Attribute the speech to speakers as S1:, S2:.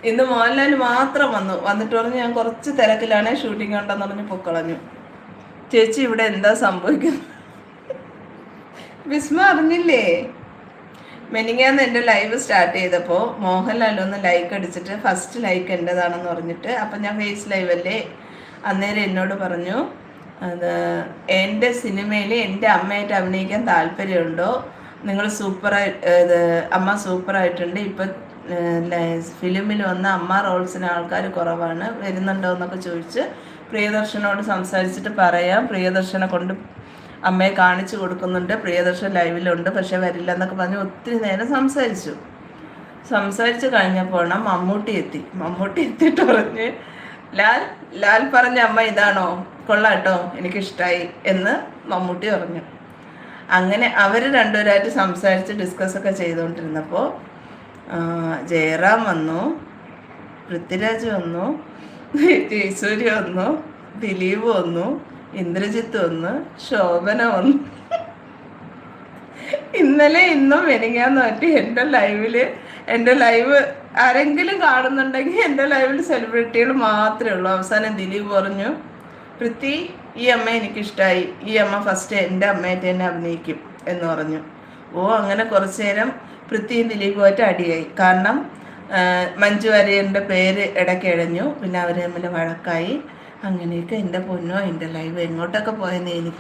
S1: ഇന്ന് മോഹൻലാൽ മാത്രം വന്നിട്ട് പറഞ്ഞ് ഞാൻ കുറച്ച് തിരക്കിലാണ്, ഷൂട്ടിംഗ് ഉണ്ടെന്ന് പറഞ്ഞ് പൊക്കളഞ്ഞു. ചേച്ചി ഇവിടെ എന്താ സംഭവിക്കുന്നത്? വിസ്മ അറിഞ്ഞില്ലേ? മെനിങ്ങാന്ന് എൻ്റെ ലൈവ് സ്റ്റാർട്ട് ചെയ്തപ്പോൾ മോഹൻലാൽ ഒന്ന് ലൈക്ക് അടിച്ചിട്ട് ഫസ്റ്റ് ലൈക്ക് എൻ്റെതാണെന്ന് പറഞ്ഞിട്ട്, അപ്പം ഞാൻ ഫേസ് ലൈവ് അല്ലേ, അന്നേരം എന്നോട് പറഞ്ഞു, അത് എൻ്റെ സിനിമയിൽ എൻ്റെ അമ്മയായിട്ട് അഭിനയിക്കാൻ താല്പര്യമുണ്ടോ, നിങ്ങൾ സൂപ്പറായി ഇത് അമ്മ സൂപ്പറായിട്ടുണ്ട്, ഇപ്പം ഫിലിമിൽ വന്ന അമ്മ റോൾസിന് ആൾക്കാർ കുറവാണ്, വരുന്നുണ്ടോ എന്നൊക്കെ ചോദിച്ച് പ്രിയദർശനോട് സംസാരിച്ചിട്ട് പറയാം, പ്രിയദർശനെ കൊണ്ട് അമ്മയെ കാണിച്ചു കൊടുക്കുന്നുണ്ട്, പ്രിയദർശൻ ലൈവിലുണ്ട്, പക്ഷെ വരില്ല എന്നൊക്കെ പറഞ്ഞ് ഒത്തിരി നേരം സംസാരിച്ച് കഴിഞ്ഞപ്പോഴാണ് മമ്മൂട്ടി എത്തിയിട്ട് പറഞ്ഞ്, ലാൽ പറഞ്ഞ അമ്മ ഇതാണോ, കൊള്ളാട്ടോ, എനിക്കിഷ്ടമായി എന്ന് മമ്മൂട്ടി പറഞ്ഞു. അങ്ങനെ അവർ രണ്ടുപേരായിട്ട് സംസാരിച്ച് ഡിസ്കസൊക്കെ ചെയ്തുകൊണ്ടിരുന്നപ്പോൾ ജയറാം വന്നു, പൃഥ്വിരാജ് വന്നു, ജയസൂര്യ വന്നു, ദിലീപ് വന്നു, ഇന്ദ്രജിത്ത് വന്ന്, ശോഭന വന്നു. ഇന്നലെ ഇന്നും മെനിങ്ങാന്ന് പറ്റി എൻ്റെ ലൈവ് ആരെങ്കിലും കാണുന്നുണ്ടെങ്കിൽ എൻ്റെ ലൈവിൽ സെലിബ്രിറ്റികൾ മാത്രമേ ഉള്ളൂ. അവസാനം ദിലീപ് പറഞ്ഞു, പൃഥ്വി ഈ അമ്മ എനിക്കിഷ്ടമായി, ഈ അമ്മ ഫസ്റ്റ് എൻ്റെ അമ്മയായിട്ട് തന്നെ അഭിനയിക്കും എന്ന് പറഞ്ഞു. അങ്ങനെ കുറച്ച് നേരം പൃഥ്വിയും ദിലീപുമായിട്ട് അടിയായി. കാരണം മഞ്ജു വാര്യരുടെ പേര് ഇടയ്ക്ക് ഇഴഞ്ഞു, പിന്നെ അവർ തമ്മിൽ വഴക്കായി. അങ്ങനെയൊക്കെ എൻ്റെ പൊന്നോ, എൻ്റെ ലൈവ് എങ്ങോട്ടൊക്കെ പോയെന്ന് എനിക്ക്